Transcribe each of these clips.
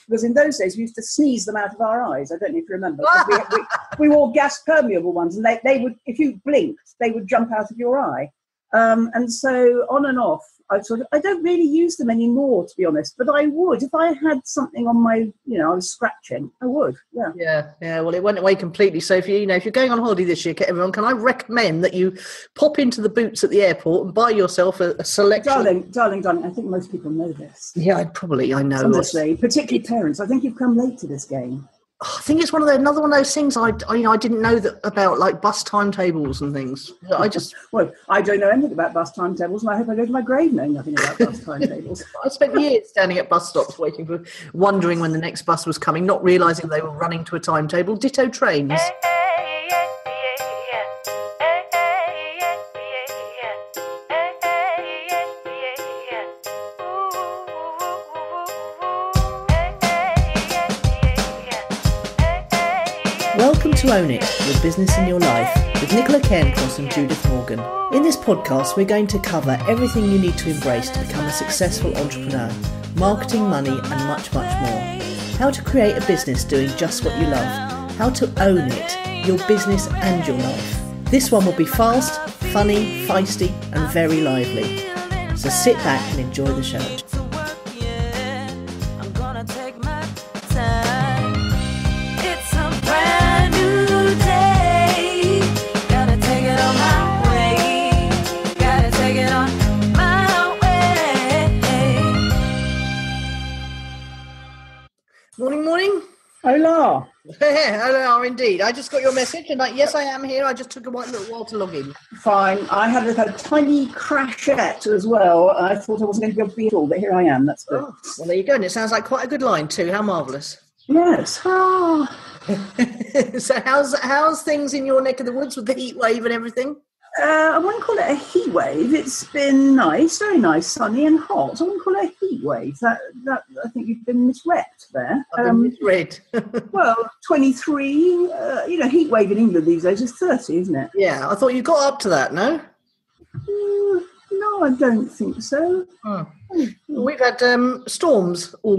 because in those days we used to sneeze them out of our eyes. I don't know if you remember. We wore gas permeable ones, and they would, if you blinked, they would jump out of your eye. And so on and off, I don't really use them anymore, to be honest, but I would. If I had something on my, I was scratching, I would, yeah. Yeah, well, it went away completely. So if if you're going on holiday this year, everyone, can I recommend that you pop into the Boots at the airport and buy yourself a selection? Darling, I think most people know this. Yeah, I know. Honestly, particularly parents. I think you've come late to this game. I think it's another one of those things I didn't know that about, like bus timetables and things. I don't know anything about bus timetables, and I hope I go to my grave knowing nothing about bus timetables. I spent years standing at bus stops wondering when the next bus was coming, not realising they were running to a timetable. Ditto trains. Welcome to Own It, Your Business in Your Life, with Nicola Cairncross and Judith Morgan. In this podcast, we're going to cover everything you need to embrace to become a successful entrepreneur, marketing, money, and much, much more. How to create a business doing just what you love. How to own it, your business and your life. This one will be fast, funny, feisty, and very lively. So sit back and enjoy the show. Morning. Hola. Hola, indeed. I just got your message, and yes, I am here. I just took a little while to log in. Fine. I had a tiny crashette as well. I thought I wasn't going to be able to be at all, but here I am. That's good. Oh, well, there you go. And it sounds like quite a good line too. How marvellous. Yes. So how's things in your neck of the woods with the heat wave and everything? I wouldn't call it a heat wave. It's been nice, very nice, sunny and hot. I wouldn't call it a heat wave. That I think you've been misread there. I've been misread. Well, 23. Heat wave in England these days is 30, isn't it? Yeah, I thought you got up to that. No. No, I don't think so. Oh. We've had storms all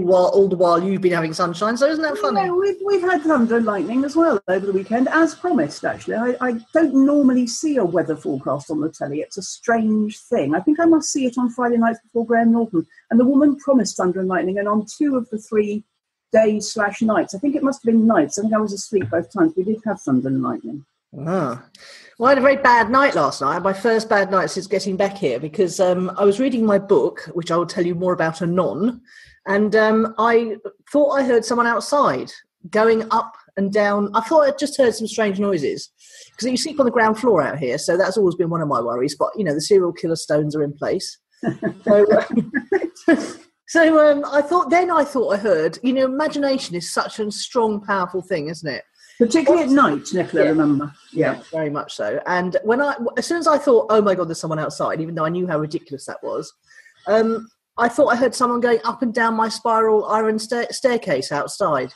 the while you've been having sunshine, so isn't that funny? Yeah, we've had thunder and lightning as well over the weekend, as promised, actually. I don't normally see a weather forecast on the telly. It's a strange thing. I think I must see it on Friday nights before Graham Norton. And the woman promised thunder and lightning, and on 2 of the 3 days/nights, I think it must have been nights, I think I was asleep both times, we did have thunder and lightning. Ah. Well, I had a very bad night last night. My first bad night since getting back here, because I was reading my book, which I will tell you more about anon, and I thought I heard someone outside going up and down. I thought I'd just heard some strange noises, because you sleep on the ground floor out here, so that's always been one of my worries. But, the serial killer stones are in place. So I thought I heard, imagination is such a strong, powerful thing, isn't it? Particularly at night, Nicola, remember? Yeah, very much so. And as soon as I thought, oh my God, there's someone outside, even though I knew how ridiculous that was, I thought I heard someone going up and down my spiral iron staircase outside.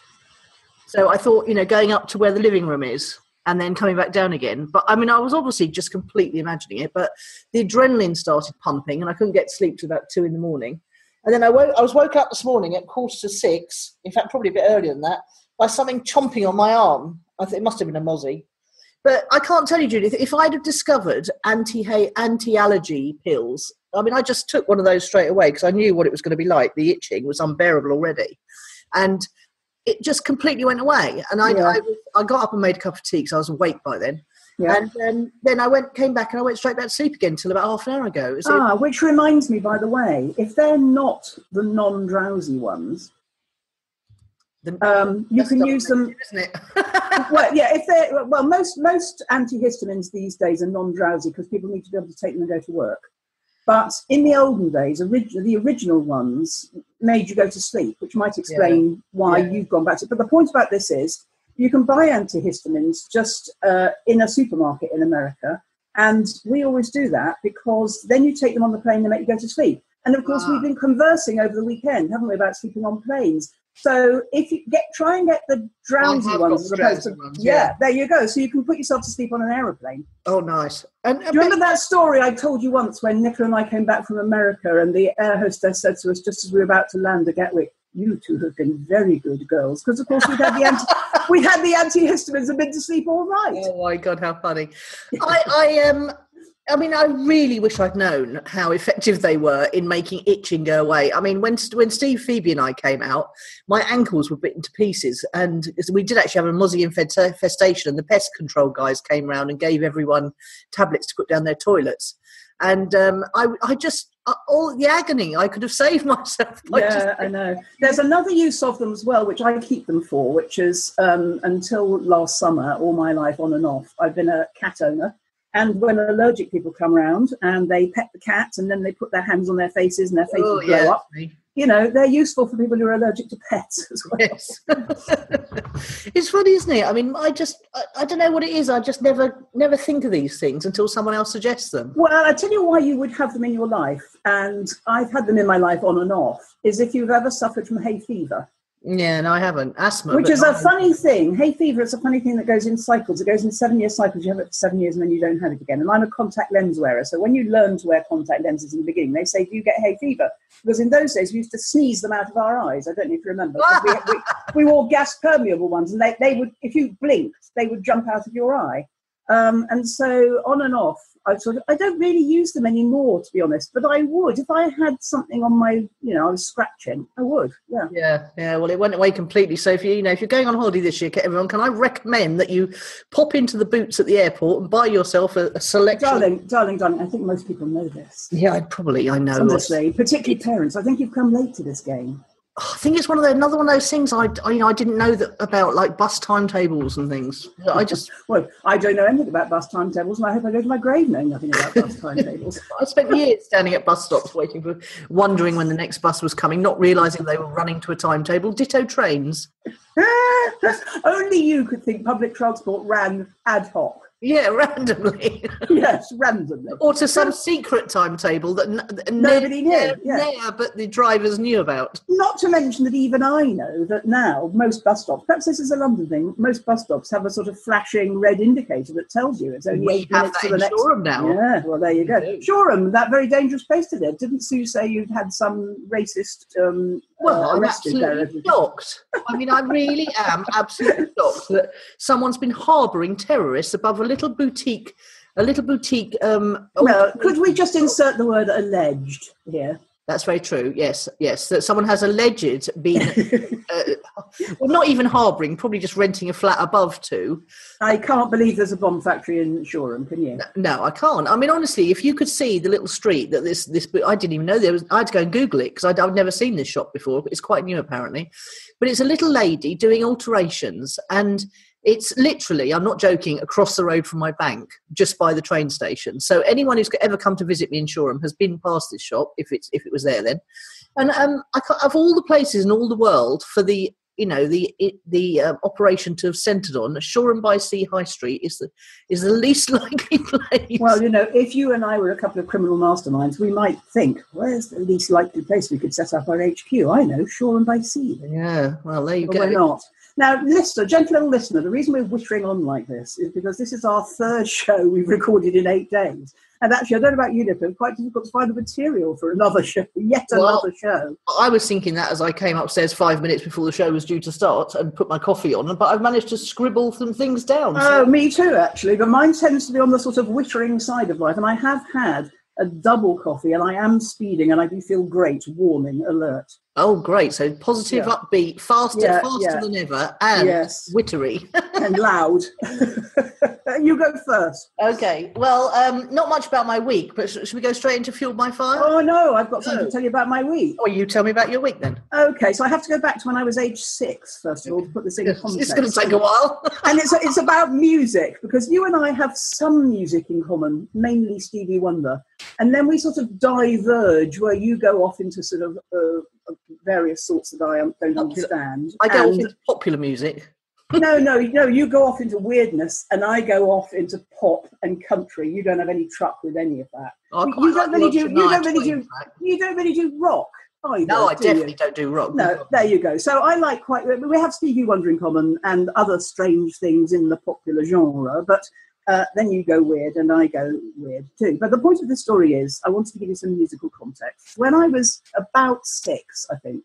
So I thought, going up to where the living room is and then coming back down again. But I was obviously just completely imagining it, but the adrenaline started pumping and I couldn't get to sleep till about 2 a.m. And then I was woke up this morning at 5:45, in fact, probably a bit earlier than that, by something chomping on my arm. I think it must have been a mozzie. But I can't tell you, Judith, if I'd have discovered anti-allergy pills, I just took one of those straight away because I knew what it was going to be like. The itching was unbearable already. And it just completely went away. And I got up and made a cup of tea because I was awake by then. Yeah. And then I came back and I went straight back to sleep again until about half an hour ago. Which reminds me, by the way, if they're not the non-drowsy ones, you can use them, isn't it? most antihistamines these days are non-drowsy because people need to be able to take them and go to work. But in the olden days, the original ones made you go to sleep, which might explain why you've gone back to it. But the point about this is you can buy antihistamines just in a supermarket in America, and we always do that because then you take them on the plane and they make you go to sleep. And of course, we've been conversing over the weekend, haven't we, about sleeping on planes. So if you try and get the drowsy ones, there you go. So you can put yourself to sleep on an aeroplane. Oh, nice. And do you remember that story I told you once when Nicola and I came back from America and the air hostess said to us just as we were about to land at Gatwick, you two have been very good girls, because of course we had the antihistamines and been to sleep all night. Oh my God, how funny! I mean, I really wish I'd known how effective they were in making itching go away. I mean, when Steve, Phoebe and I came out, my ankles were bitten to pieces, and we did actually have a mozzie infestation, and the pest control guys came round and gave everyone tablets to put down their toilets. And I just, all the agony, I could have saved myself. I know. There's another use of them as well, which I keep them for, which is until last summer, all my life on and off, I've been a cat owner. And when allergic people come around and they pet the cat and then they put their hands on their faces and their faces blow up, you know, they're useful for people who are allergic to pets as well. Yes. It's funny, isn't it? I mean, I don't know what it is. I just never think of these things until someone else suggests them. Well, I tell you why you would have them in your life, and I've had them in my life on and off, is if you've ever suffered from hay fever. Yeah, no, I haven't. Asthma. Which is a funny thing. Hay fever is a funny thing that goes in cycles. It goes in 7-year cycles. You have it for 7 years and then you don't have it again. And I'm a contact lens wearer. So when you learn to wear contact lenses in the beginning, they say, do you get hay fever? Because in those days, we used to sneeze them out of our eyes. I don't know if you remember. We wore gas permeable ones, and they would, if you blinked, they would jump out of your eye. And so on and off, I don't really use them anymore, to be honest, but I would. If I had something on my, I was scratching, I would, yeah. Yeah, well, it went away completely. So if you're going on holiday this year, everyone, can I recommend that you pop into the Boots at the airport and buy yourself a selection? Darling, I think most people know this. Yeah, I know. Honestly, particularly parents. I think you've come late to this game. I think it's another one of those things I didn't know that about, like bus timetables and things. I don't know anything about bus timetables, and I hope I go to my grave knowing nothing about bus timetables. I spent years standing at bus stops wondering when the next bus was coming, not realising they were running to a timetable. Ditto trains. Only you could think public transport ran ad hoc. Yeah, randomly. Yes, randomly. Or to some secret timetable that nobody knew. But the drivers knew about. Not to mention that even I know that now most bus stops, perhaps this is a London thing, most bus stops have a sort of flashing red indicator that tells you it's only 8 minutes to the next. Shoreham now. Yeah, well, there you go. Shoreham, that very dangerous place to live. Didn't Sue say you'd had some racist I'm absolutely shocked. I mean, I really am absolutely shocked that someone's been harbouring terrorists above a little boutique. Well, could we just insert the word alleged here? That's very true. Yes. That someone has alleged been, well, not even harbouring, probably just renting a flat above to. I can't believe there's a bomb factory in Shoreham, can you? No, I can't. I mean, honestly, if you could see the little street that this, I didn't even know there was. I had to go and Google it because I'd never seen this shop before. It's quite new, apparently. But it's a little lady doing alterations, and it's literally, I'm not joking, across the road from my bank, just by the train station. So anyone who's ever come to visit me in Shoreham has been past this shop, if it was there then. And of all the places in all the world for the operation to have centred on, Shoreham by Sea High Street is the least likely place. Well, if you and I were a couple of criminal masterminds, we might think, where's the least likely place we could set up our HQ? I know, Shoreham by Sea. Yeah, well, there you go. We're not. Now, gentle little listener, the reason we're whittering on like this is because this is our third show we've recorded in 8 days. And actually, I don't know about you, Nicola, it's quite difficult to find the material for another show, another show. I was thinking that as I came upstairs 5 minutes before the show was due to start and put my coffee on, but I've managed to scribble some things down. Oh, me too, actually. But mine tends to be on the sort of whittering side of life. And I have had a double coffee, and I am speeding, and I do feel great, warming, alert. Oh, great. So positive, upbeat, faster than ever, and wittery. And loud. You go first. Okay. Well, not much about my week, but should we go straight into Fueled by Fire? Oh, no, I've got something to tell you about my week. Oh, you tell me about your week then. Okay, so I have to go back to when I was age 6, first of all, to put this in context. It's going to take a while. And it's about music, because you and I have some music in common, mainly Stevie Wonder. And then we sort of diverge where you go off into sort of various sorts that I don't understand. I go off into popular music. No, you go off into weirdness and I go off into pop and country. You don't have any truck with any of that. You don't really do rock either. No, I definitely don't do rock. No, there you go. So I like we have Stevie Wonder in common and other strange things in the popular genre, but then you go weird and I go weird too. But the point of the story is I wanted to give you some musical context. When I was about 6, I think,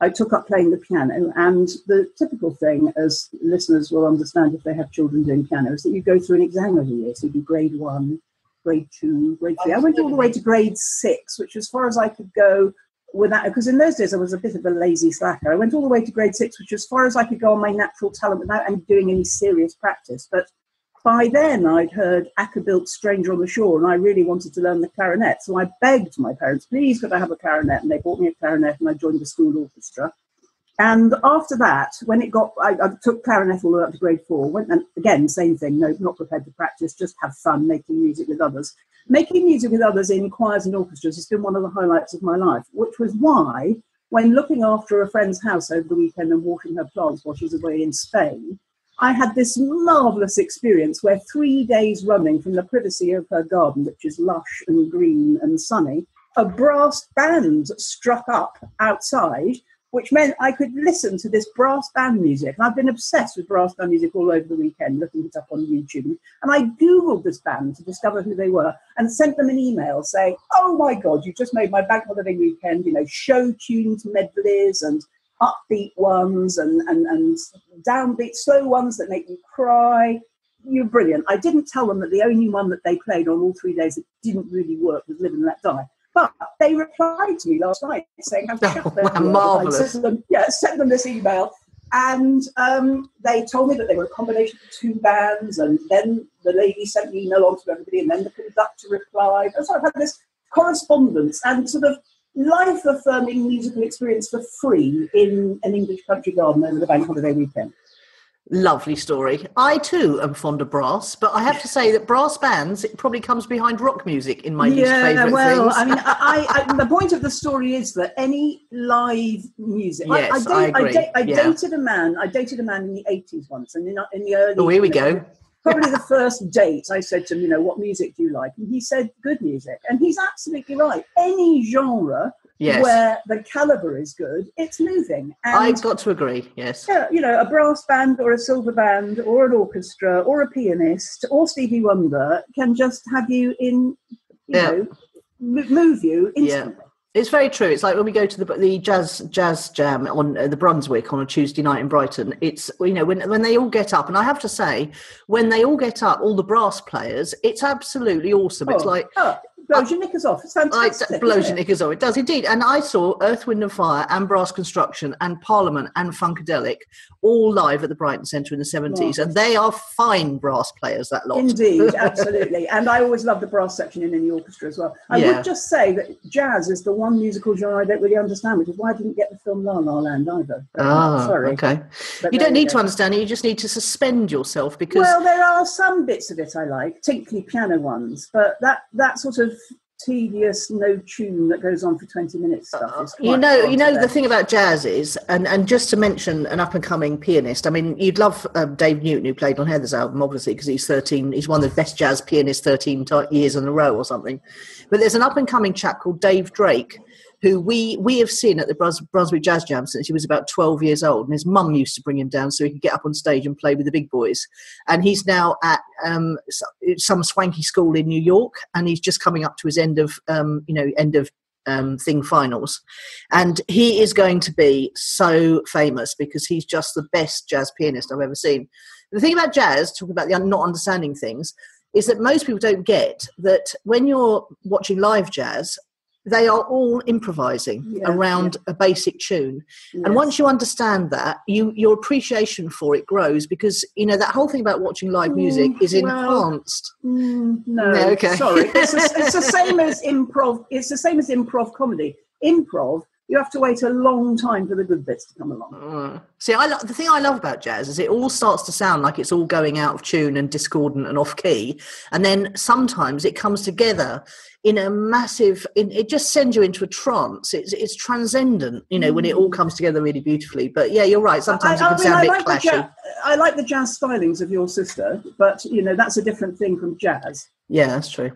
I took up playing the piano, and the typical thing, as listeners will understand if they have children doing piano, is that you go through an exam every year. So you do grade 1, grade 2, grade 3. I went all the way to grade 6, which was as far as I could go without, because in those days I was a bit of a lazy slacker. I went all the way to grade 6, which was as far as I could go on my natural talent without doing any serious practice. But by then I'd heard Ackerbilt's Stranger on the Shore, and I really wanted to learn the clarinet. So I begged my parents, please could I have a clarinet? And they bought me a clarinet, and I joined the school orchestra. And after that, when it got, I took clarinet all the way up to grade 4. Went, and again, same thing, no, not prepared to practice, just have fun making music with others. Making music with others in choirs and orchestras has been one of the highlights of my life, which was why, when looking after a friend's house over the weekend and watering her plants while she's away in Spain, I had this marvellous experience where 3 days running from the privacy of her garden, which is lush and green and sunny, a brass band struck up outside, which meant I could listen to this brass band music. And I've been obsessed with brass band music all over the weekend, looking it up on YouTube. And I Googled this band to discover who they were and sent them an email saying, oh my God, you just made my bank holiday weekend, show tuned medleys and upbeat ones and downbeat, slow ones that make you cry. You're brilliant. I didn't tell them that the only one that they played on all 3 days that didn't really work was Live and Let Die. But they replied to me last night saying, marvellous. Sent them this email. And they told me that they were a combination of 2 bands. And then the lady sent an email on to everybody, and then the conductor replied. And so I've had this correspondence and sort of life-affirming musical experience for free in an English country garden over the bank holiday weekend. Lovely story. I too am fond of brass, but I have to say that brass bands, it probably comes behind rock music in my least favourite things. I mean, I the point of the story is that any live music. Yes, I agree. I dated a man in the 80s once, and in the early. Oh, here we go. Probably the first date, I said to him, what music do you like? And he said, good music. And he's absolutely right. Any genre where the calibre is good, it's moving. And I've got to agree, yes. Yeah, a brass band or a silver band or an orchestra or a pianist or Stevie Wonder can just have you in, move you instantly. Yeah. It's very true. It's like when we go to the jazz jam on the Brunswick on a Tuesday night in Brighton. It's when they all get up, and I have to say, when they all get up, all the brass players, it's absolutely awesome. It's like blows your knickers off. It's fantastic. It blows your knickers off. It does indeed. And I saw Earth, Wind and Fire and Brass Construction and Parliament and Funkadelic all live at the Brighton Centre in the 70s, and they are fine brass players, that lot. Indeed, absolutely. And I always love the brass section in any orchestra as well. I would just say that jazz is the one musical genre I don't really understand, which is why I didn't get the film La La Land either. Sorry. Okay. But you don't need to understand it, you just need to suspend yourself because... Well, there are some bits of it I like, tinkly piano ones, but that sort of tedious, no tune that goes on for 20 minutes stuff is quite the thing about jazz is, and just to mention an up-and-coming pianist, I mean, you'd love Dave Newton, who played on Heather's album, obviously, because he's one of the best jazz pianists 13 years in a row or something. But there's an up-and-coming chap called Dave Drake, who we have seen at the Brunswick Jazz Jam since he was about 12 years old. And his mum used to bring him down so he could get up on stage and play with the big boys. And he's now at some swanky school in New York, and he's just coming up to his end of thing finals. And he is going to be so famous because he's just the best jazz pianist I've ever seen. The thing about jazz, talking about the not understanding things, is that most people don't get that when you're watching live jazz, they are all improvising around a basic tune. Yes. And once you understand that, your appreciation for it grows because, that whole thing about watching live music is enhanced. Sorry. It's the same as improv. It's the same as improv comedy. Improv, you have to wait a long time for the good bits to come along. See, the thing I love about jazz is it all starts to sound like it's all going out of tune and discordant and off key. And then sometimes it comes together in a massive, it just sends you into a trance. It's transcendent, when it all comes together really beautifully. But yeah, you're right. Sometimes it can sound a bit clashy. I like the jazz stylings of your sister, but, that's a different thing from jazz. Yeah, that's true.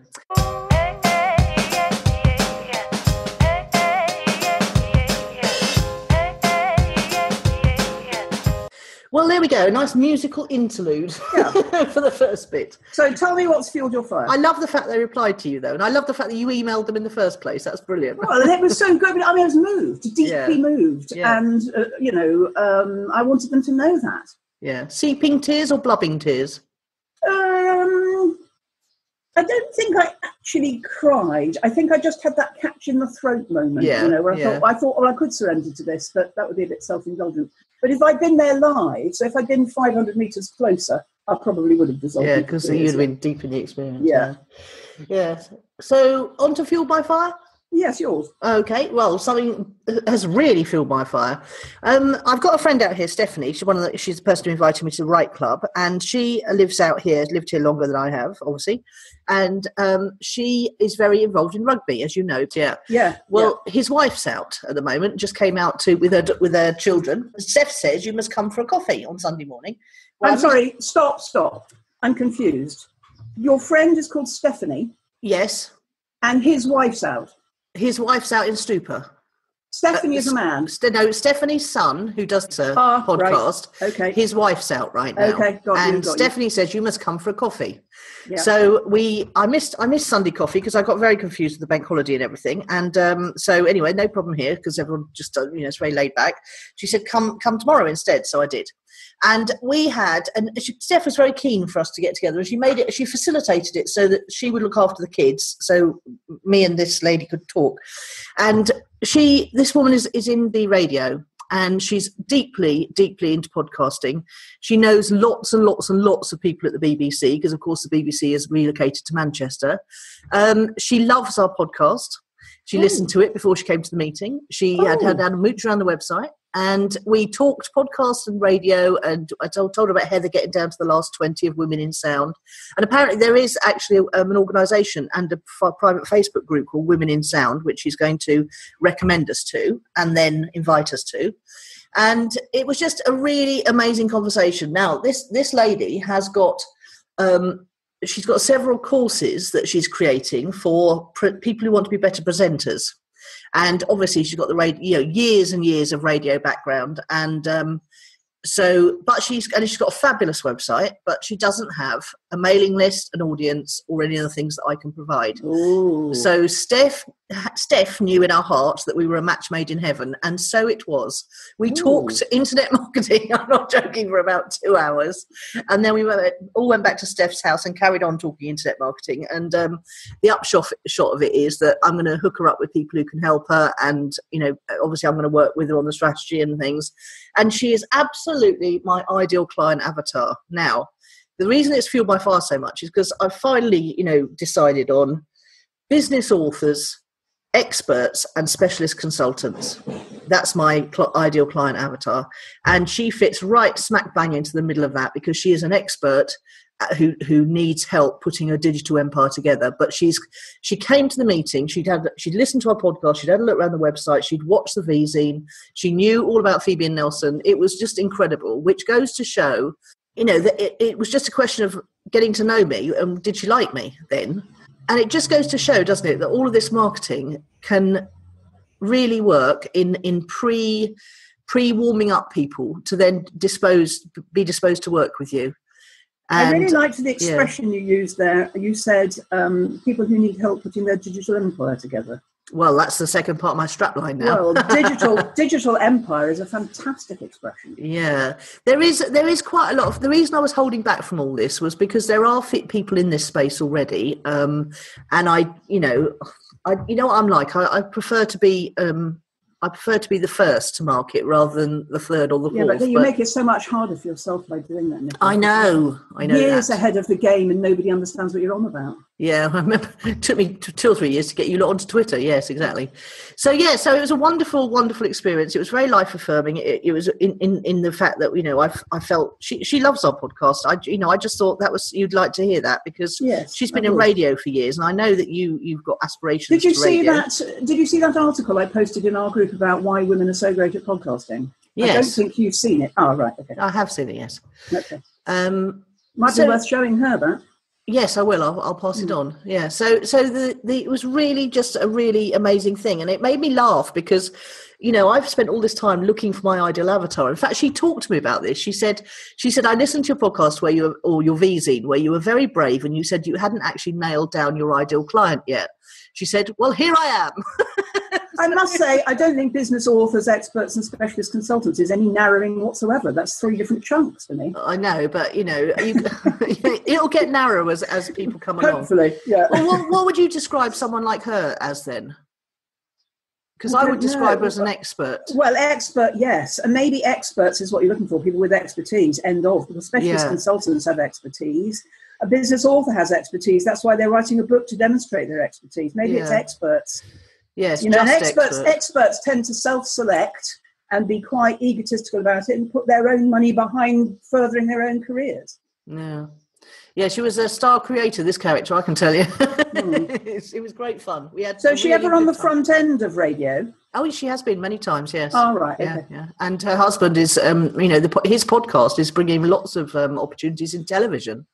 Well, there we go. A nice musical interlude for the first bit. So tell me what's fueled your fire. I love the fact they replied to you, though. And I love the fact that you emailed them in the first place. That's brilliant. Well, and it was so good. I mean, I was moved, deeply moved. Yeah. And, I wanted them to know that. Yeah. Seeping tears or blubbing tears? I don't think I actually cried. I think I just had that catch in the throat moment, where I thought, well, I could surrender to this, but that would be a bit self-indulgent. But if I'd been there live, so if I'd been 500 metres closer, I probably would have dissolved. Yeah, because you'd have been deep in the experience. Yeah. Yeah. So, on to Fueled by Fire? Yes, yours. Okay, well, something has really fueled my fire. I've got a friend out here, Stephanie. She's the person who invited me to the Right Club, and she lives out here, lived here longer than I have, obviously. And she is very involved in rugby, as you know. Yeah. Well, his wife's out at the moment, just came out with her children. Steph says you must come for a coffee on Sunday morning. Well, I'm sorry, stop. I'm confused. Your friend is called Stephanie? Yes. And his wife's out? His wife's out in stupor. Stephanie is a man? No, Stephanie's son, who does the podcast, right. Okay. His wife's out right now. Okay, got Stephanie says, you must come for a coffee. Yeah. So I missed Sunday coffee because I got very confused with the bank holiday and everything. And so anyway, no problem here because everyone just, it's very laid back. She said, come tomorrow instead. So I did. And Steph was very keen for us to get together, and she facilitated it so that she would look after the kids, so me and this lady could talk. And this woman is in the radio, and she's deeply, deeply into podcasting. She knows lots and lots and lots of people at the BBC, because of course the BBC has relocated to Manchester. She loves our podcast. She listened to it before she came to the meeting. She had a mooch around the website. And we talked podcast and radio, and I told her about Heather getting down to the last 20 of Women in Sound. And apparently there is actually an organisation and a private Facebook group called Women in Sound, which she's going to recommend us to and then invite us to. And it was just a really amazing conversation. Now, this lady has got... she's got several courses that she's creating for people who want to be better presenters. And obviously she's got the radio, years and years of radio background. And but she's got a fabulous website, but she doesn't have a mailing list, an audience, or any other things that I can provide. Ooh. So Steph knew in our hearts that we were a match made in heaven, and so it was. We talked internet marketing, I'm not joking, for about 2 hours, and then we all went back to Steph's house and carried on talking internet marketing. And the upshot of it is that I'm going to hook her up with people who can help her, and obviously I'm going to work with her on the strategy and things. And she is absolutely my ideal client avatar. Now, the reason it's fueled by fire so much is because I've finally, decided on business authors, experts, and specialist consultants. That's my ideal client avatar. And she fits right smack bang into the middle of that, because she is an expert who needs help putting a digital empire together. But she came to the meeting, she'd listened to our podcast, she'd had a look around the website, she'd watched the V-zine, she knew all about Phoebe and Nelson. It was just incredible, which goes to show, that it was just a question of getting to know me, and did she like me then? And it just goes to show, doesn't it, that all of this marketing can really work in pre-warming up people to then be disposed to work with you. And, I really liked the expression you used there. You said people who need help putting their digital empire together. Well, that's the second part of my strapline now. Well, digital empire is a fantastic expression. Yeah, there is quite a lot of. The reason I was holding back from all this was because there are fit people in this space already, and I what I'm like. I prefer to be. I prefer to be the first to market rather than the third or the fourth. Yeah, but you make it so much harder for yourself by doing that, Nicola. I know. Years ahead of the game, and nobody understands what you're on about. Yeah, I remember it took me 2 or 3 years to get you lot onto Twitter. Yes, exactly. So it was a wonderful, wonderful experience. It was very life affirming. It was in the fact that I felt she loves our podcast. I just thought you'd like to hear that, because she's been in radio for years, and I know that you've got aspirations. Did you see that article I posted in our group about why women are so great at podcasting? Yes. I don't think you've seen it. Oh, right. Okay. I have seen it. Yes. Okay. Might be worth showing her that. Yes, I will. I'll pass it on. Yeah. So it was really just a really amazing thing, and it made me laugh because, I've spent all this time looking for my ideal avatar. In fact, she talked to me about this. She said, I listened to your podcast or your V-zine where you were very brave, and you said you hadn't actually nailed down your ideal client yet. She said, well, here I am. I must say, I don't think business authors, experts and specialist consultants is any narrowing whatsoever. That's 3 different chunks for me. I know, but, it'll get narrower as people come along. Hopefully, yeah. Well, what would you describe someone like her as then? Because I would describe her as an expert. Well, expert, yes. And maybe experts is what you're looking for, people with expertise, end of. Because specialist consultants have expertise. A business author has expertise. That's why they're writing a book to demonstrate their expertise. Maybe it's experts. Yes, and experts tend to self-select and be quite egotistical about it and put their own money behind furthering their own careers. Yeah, she was a star creator, this character, I can tell you. It was great fun. So is she ever on the front end of radio? Oh, she has been many times, yes. Oh, right. Yeah, okay. yeah. And her husband is, his podcast is bringing lots of opportunities in television,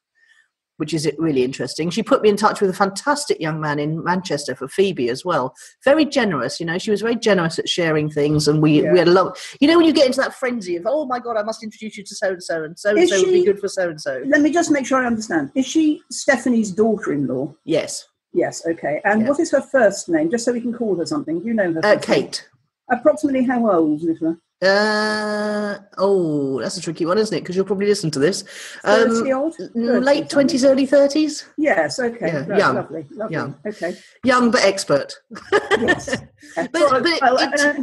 which is really interesting. She put me in touch with a fantastic young man in Manchester for Phoebe as well. Very generous, she was very generous at sharing things, and we had a lot. When you get into that frenzy of, oh my God, I must introduce you to so-and-so, and so-and-so would be good for so-and-so. Let me just make sure I understand. Is she Stephanie's daughter-in-law? Yes. Yes, okay. And what is her first name, just so we can call her something? Do you know her first name? Kate. Approximately how old, Nicola? That's a tricky one, isn't it? Because you'll probably listen to this. 30 old? 30, late 20s, early 30s. Yes, okay. Yeah, right, young. Lovely. Young. Okay. Young but expert. Yes. And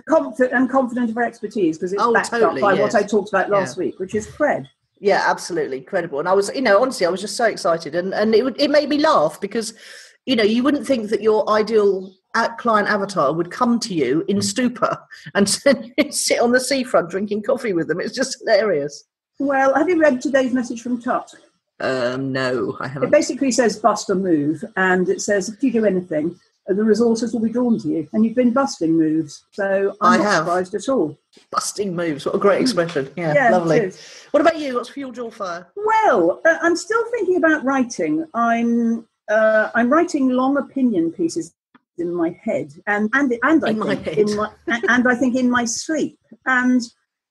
confident of her expertise, because it's backed up by what I talked about last week, which is cred. Yeah, absolutely. Credible. And I was, honestly, I was just so excited. And it made me laugh because, you wouldn't think that your ideal client avatar would come to you in stupor and sit on the seafront drinking coffee with them. It's just hilarious. Well, have you read today's message from Tut? No, I haven't. It basically says bust a move, and it says if you do anything, the resources will be drawn to you. And you've been busting moves, so I'm not surprised at all. Busting moves, what a great expression. Yeah, lovely. What about you? What's fueled your fire? Well, I'm still thinking about writing. I'm writing long opinion pieces in my head and I think in my sleep. And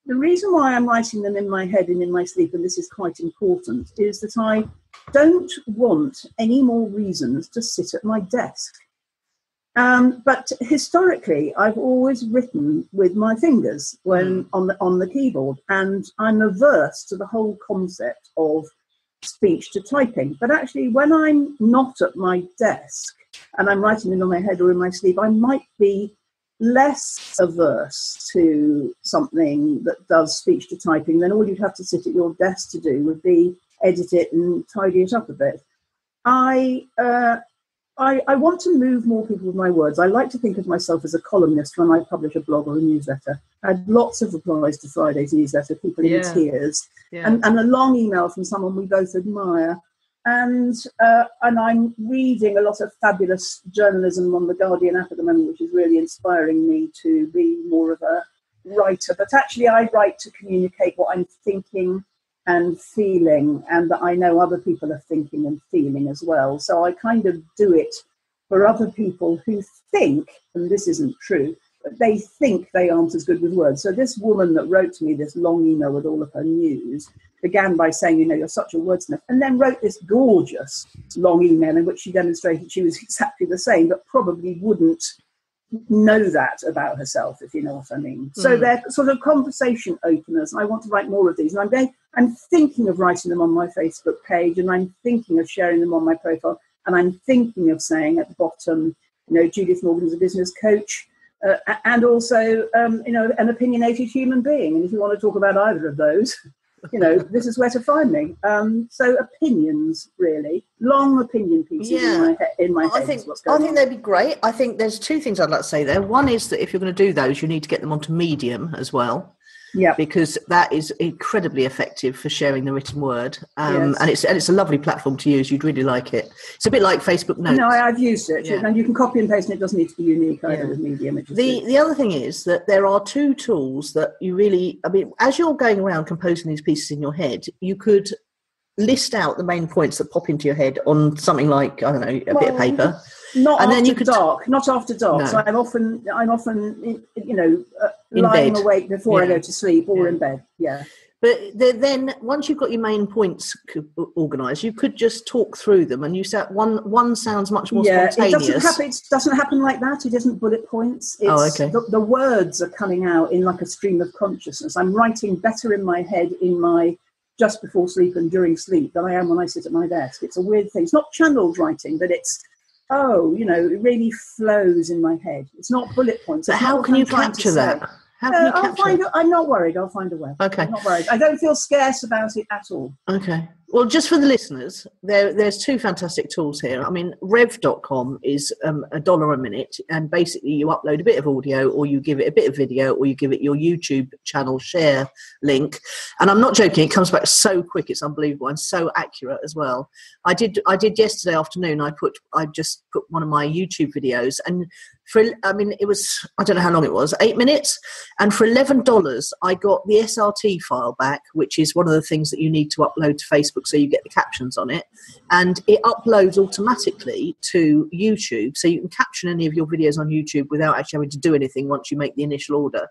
the reason why I'm writing them in my head and in my sleep, and this is quite important, is that I don't want any more reasons to sit at my desk. But historically, I've always written with my fingers when on the keyboard, and I'm averse to the whole concept of speech to typing. But actually, when I'm not at my desk and I'm writing in my head or in my sleep, I might be less averse to something that does speech to typing. Then all you'd have to sit at your desk to do would be edit it and tidy it up a bit. I want to move more people with my words. I like to think of myself as a columnist when I publish a blog or a newsletter. I had lots of replies to Friday's newsletter, people in tears, and a long email from someone we both admire. And I'm reading a lot of fabulous journalism on The Guardian app at the moment, which is really inspiring me to be more of a writer. But actually, I write to communicate what I'm thinking and feeling, and that I know other people are thinking and feeling as well. So I kind of do it for other people who think, and this isn't true, but they think they aren't as good with words. So this woman that wrote to me this long email with all of her news began by saying, you're such a wordsmith, and then wrote this gorgeous long email in which she demonstrated she was exactly the same, but probably wouldn't know that about herself, if you know what I mean. So they're sort of conversation openers. I want to write more of these, and I'm thinking of writing them on my Facebook page, and I'm thinking of sharing them on my profile, and I'm thinking of saying at the bottom, Judith Morgan's a business coach, and also, an opinionated human being. And if you want to talk about either of those, this is where to find me. So opinions, really. Long opinion pieces in my head. I think they'd be great. I think there's 2 things I'd like to say there. One is that if you're going to do those, you need to get them onto Medium as well. Yeah, because that is incredibly effective for sharing the written word, and it's a lovely platform to use. You'd really like it. It's a bit like Facebook Notes. No, I've used it, and you can copy and paste, and it doesn't need to be unique either with Medium. The other thing is that there are 2 tools that you really, as you're going around composing these pieces in your head, you could list out the main points that pop into your head on something like, I don't know, a bit of paper. Not and after then you could dark. Not after dark. No. So I'm often, In lying bed. awake before I Yeah. go to sleep or Yeah. in bed. Yeah. But then once you've got your main points organised, you could just talk through them, and you said one sounds much more spontaneous. It doesn't happen like that. It isn't bullet points. It's okay. The words are coming out in like a stream of consciousness. I'm writing better in my head in my just before sleep and during sleep than I am when I sit at my desk. It's a weird thing. It's not channeled writing, but it's it really flows in my head. It's not bullet points. But how can you capture that? How can you capture it? I'm not worried. I'll find a way. Okay. I'm not worried. I don't feel scarce about it at all. Okay. Well, just for the listeners, there's two fantastic tools here. I mean, rev.com is $1 a minute, and basically you upload a bit of audio, or you give it a bit of video, or you give it your YouTube channel share link. And I'm not joking, it comes back so quick, it's unbelievable, and so accurate as well. I did yesterday afternoon, I just put one of my YouTube videos, and it was, I don't know how long it was, 8 minutes, and for $11 I got the SRT file back, which is one of the things that you need to upload to Facebook so you get the captions on it, and it uploads automatically to YouTube, so you can caption any of your videos on YouTube without actually having to do anything once you make the initial order.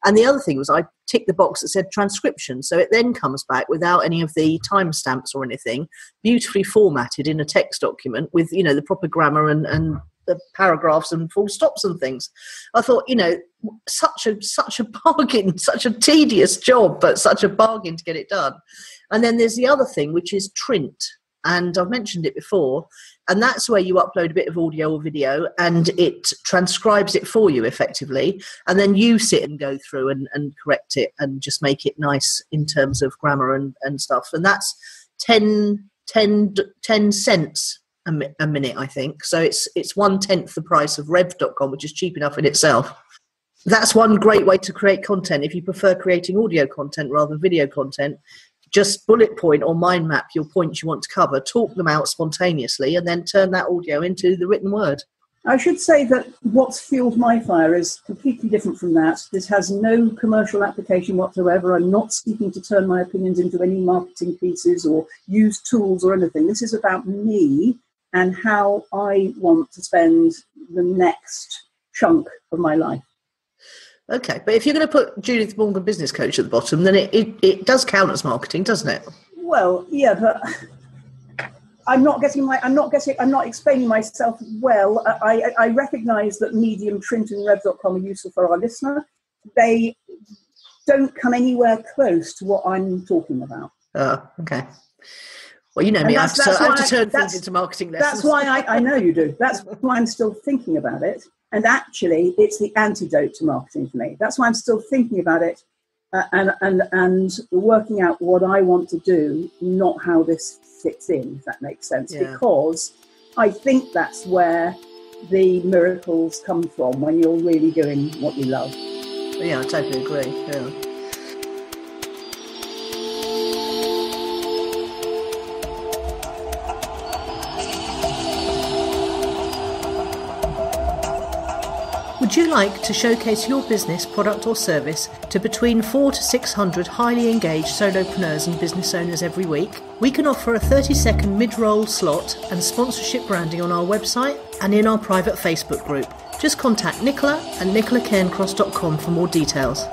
And the other thing was I ticked the box that said transcription, so it then comes back without any of the timestamps or anything, beautifully formatted in a text document with the proper grammar and the paragraphs and full stops and things. I thought, such a bargain, such a tedious job, but such a bargain to get it done. And then there's the other thing, which is Trint. And I've mentioned it before, and that's where you upload a bit of audio or video and it transcribes it for you effectively, and then you sit and go through and correct it and just make it nice in terms of grammar and stuff. And that's 10 cents a minute, I think. So it's 1/10 the price of rev.com, which is cheap enough in itself. That's one great way to create content. If you prefer creating audio content rather than video content, just bullet point or mind map your points you want to cover, talk them out spontaneously, and then turn that audio into the written word. I should say that what's fueled my fire is completely different from that. This has no commercial application whatsoever. I'm not seeking to turn my opinions into any marketing pieces or use tools or anything. This is about me and how I want to spend the next chunk of my life. Okay, but if you're going to put Judith Morgan Business Coach at the bottom, then it does count as marketing, doesn't it? Well, yeah, but I'm not explaining myself well. I recognise that Medium, Trint and Rev.com are useful for our listener. They don't come anywhere close to what I'm talking about. Okay. Well, you know me, I have to turn things into marketing lessons. That's why I know you do. That's why I'm still thinking about it. And actually, it's the antidote to marketing for me. That's why I'm still thinking about it and working out what I want to do, not how this fits in, if that makes sense. Yeah. Because I think that's where the miracles come from, when you're really doing what you love. Yeah, I totally agree. Yeah. Would you like to showcase your business, product or service to between 400 to 600 highly engaged solopreneurs and business owners every week? We can offer a 30-second mid-roll slot and sponsorship branding on our website and in our private Facebook group. Just contact Nicola at nicolacairncross.com for more details.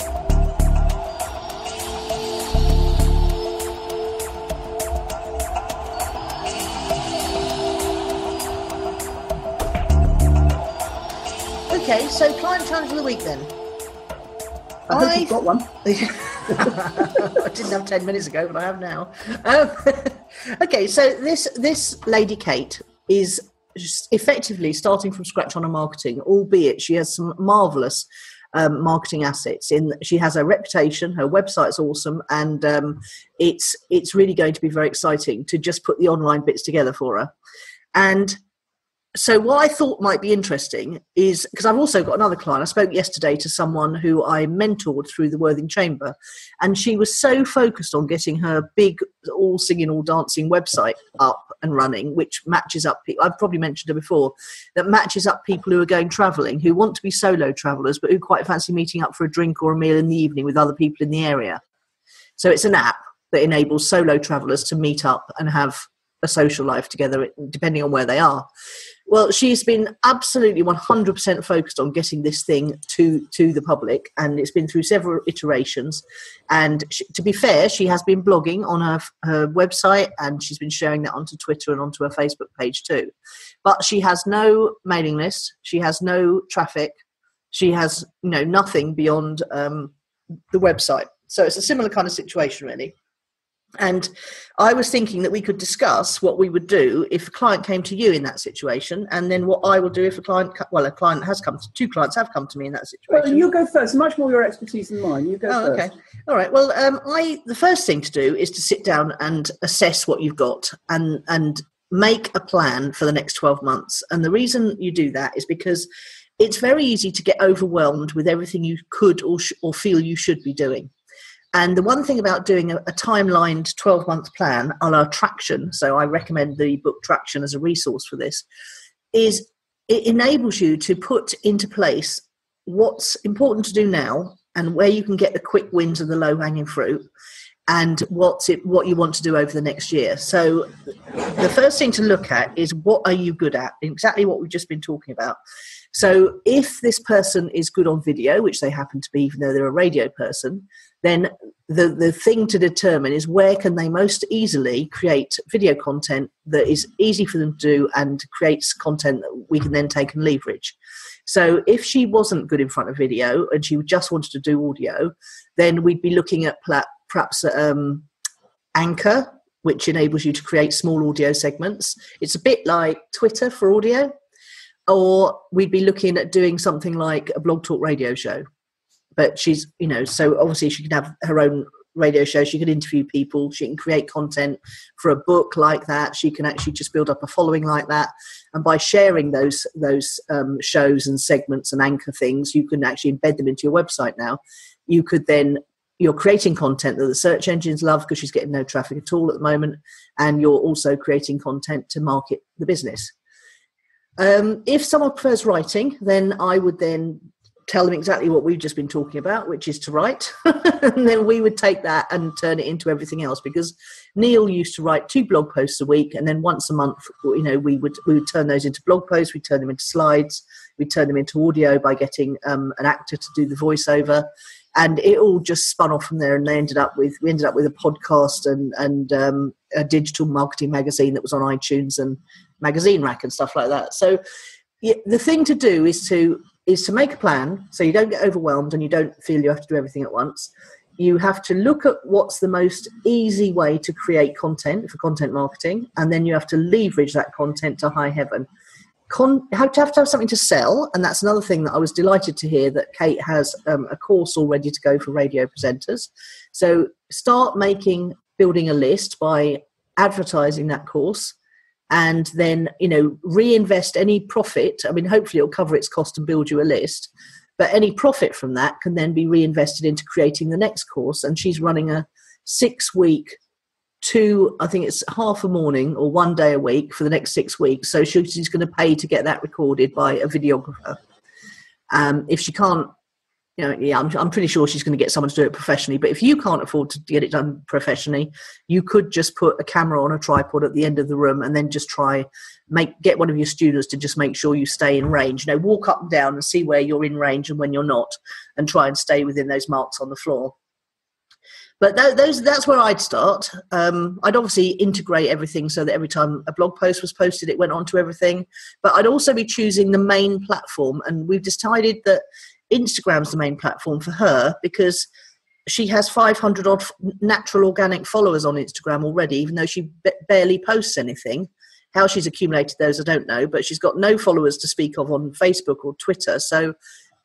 Okay, so client challenge of the week then. I hope you've got one. I didn't have 10 minutes ago, but I have now. Okay, so this lady Kate is effectively starting from scratch on her marketing, albeit she has some marvellous marketing assets. She has her reputation, her website's awesome, and it's really going to be very exciting to just put the online bits together for her. And so what I thought might be interesting is, because I've also got another client, I spoke yesterday to someone who I mentored through the Worthing Chamber, and she was so focused on getting her big all singing, all dancing website up and running, which matches up people, I've probably mentioned her before, that matches up people who are going travelling, who want to be solo travellers, but who quite fancy meeting up for a drink or a meal in the evening with other people in the area. So it's an app that enables solo travellers to meet up and have a social life together, depending on where they are. Well, she's been absolutely 100% focused on getting this thing to the public, and it's been through several iterations. And to be fair, she has been blogging on her website, and she's been sharing that onto Twitter and onto her Facebook page too. But she has no mailing list. She has no traffic. She has nothing beyond the website. So it's a similar kind of situation, really. And I was thinking that we could discuss what we would do if a client came to you in that situation, and then what I will do if two clients have come to me in that situation. Well, you go first. Much more your expertise than mine. You go first. Okay. All right. Well, the first thing to do is to sit down and assess what you've got and make a plan for the next 12 months. And the reason you do that is because it's very easy to get overwhelmed with everything you could or feel you should be doing. And the one thing about doing a timelined 12-month plan a la Traction, so I recommend the book Traction as a resource for this, is it enables you to put into place what's important to do now and where you can get the quick wins and the low-hanging fruit, and what you want to do over the next year. So the first thing to look at is, what are you good at? Exactly what we've just been talking about. So if this person is good on video, which they happen to be, even though they're a radio person, then the thing to determine is where can they most easily create video content that is easy for them to do and creates content that we can then take and leverage. So if she wasn't good in front of video and she just wanted to do audio, then we'd be looking at perhaps Anchor, which enables you to create small audio segments. It's a bit like Twitter for audio. Or we'd be looking at doing something like a Blog Talk radio show. But she's, so obviously she can have her own radio show. She can interview people. She can create content for a book like that. She can actually just build up a following like that. And by sharing those shows and segments and anchor things, you can actually embed them into your website now. You could then, you're creating content that the search engines love because she's getting no traffic at all at the moment. And you're also creating content to market the business. If someone prefers writing, then I would then tell them exactly what we've just been talking about, which is to write. And then we would take that and turn it into everything else, because Neil used to write 2 blog posts a week, and then once a month, we would turn those into blog posts, we'd turn them into slides, we'd turn them into audio by getting an actor to do the voiceover. And it all just spun off from there, and we ended up with a podcast and a digital marketing magazine that was on iTunes and Magazine Rack and stuff like that. So the thing to do is to make a plan, so you don't get overwhelmed and you don't feel you have to do everything at once. You have to look at what's the most easy way to create content for content marketing, and then you have to leverage that content to high heaven. You have to have something to sell, and that's another thing that I was delighted to hear, that Kate has a course all ready to go for radio presenters. So start building a list by advertising that course, and then reinvest any profit. I mean, hopefully it'll cover its cost and build you a list, but any profit from that can then be reinvested into creating the next course. And she's running a 6-week I think it's half a morning or 1 day a week for the next 6 weeks. So she's going to pay to get that recorded by a videographer. If she can't, I'm pretty sure she's going to get someone to do it professionally. But if you can't afford to get it done professionally, you could just put a camera on a tripod at the end of the room and then just get one of your students to just make sure you stay in range. Walk up and down and see where you're in range and when you're not, and try and stay within those marks on the floor. But that's where I'd start. I'd obviously integrate everything so that every time a blog post was posted, it went onto everything. But I'd also be choosing the main platform. And we've decided that Instagram's the main platform for her, because she has 500 odd natural organic followers on Instagram already, even though she barely posts anything. How she's accumulated those, I don't know. But she's got no followers to speak of on Facebook or Twitter. So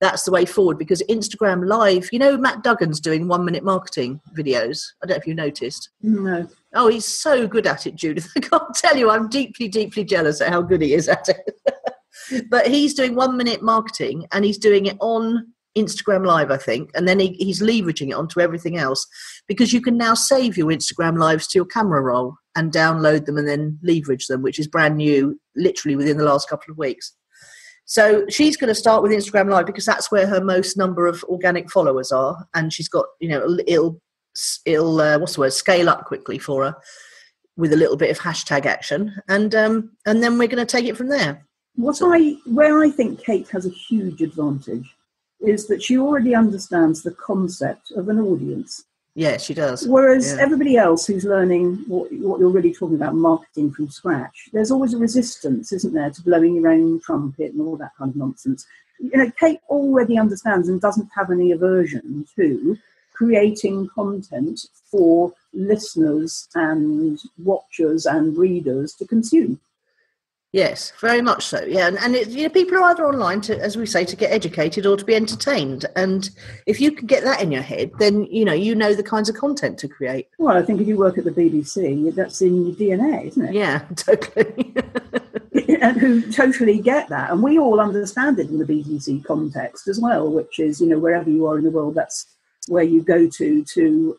that's the way forward, because Instagram Live, Matt Duggan's doing 1-minute marketing videos. I don't know if you noticed. No. Oh, he's so good at it, Judith. I can't tell you, I'm deeply, deeply jealous at how good he is at it. But he's doing 1-minute marketing, and he's doing it on Instagram Live, I think. And then he's leveraging it onto everything else, because you can now save your Instagram Lives to your camera roll and download them and then leverage them, which is brand new, literally within the last couple of weeks. So she's going to start with Instagram Live, because that's where her most number of organic followers are. And she's got, it'll it'll scale up quickly for her with a little bit of hashtag action, and then we're going to take it from there. Where I think Kate has a huge advantage is that she already understands the concept of an audience. Yeah, she does. Whereas everybody else who's learning what you're really talking about, marketing from scratch, there's always a resistance, isn't there, to blowing your own trumpet and all that kind of nonsense. Kate already understands and doesn't have any aversion to creating content for listeners and watchers and readers to consume. Yes, very much so. Yeah, and people are either online to, as we say, to get educated or to be entertained. And if you can get that in your head, then you know the kinds of content to create. Well, I think if you work at the BBC, that's in your DNA, isn't it? Yeah, totally. And who totally get that, and we all understand it in the BBC context as well, which is wherever you are in the world, that's where you go to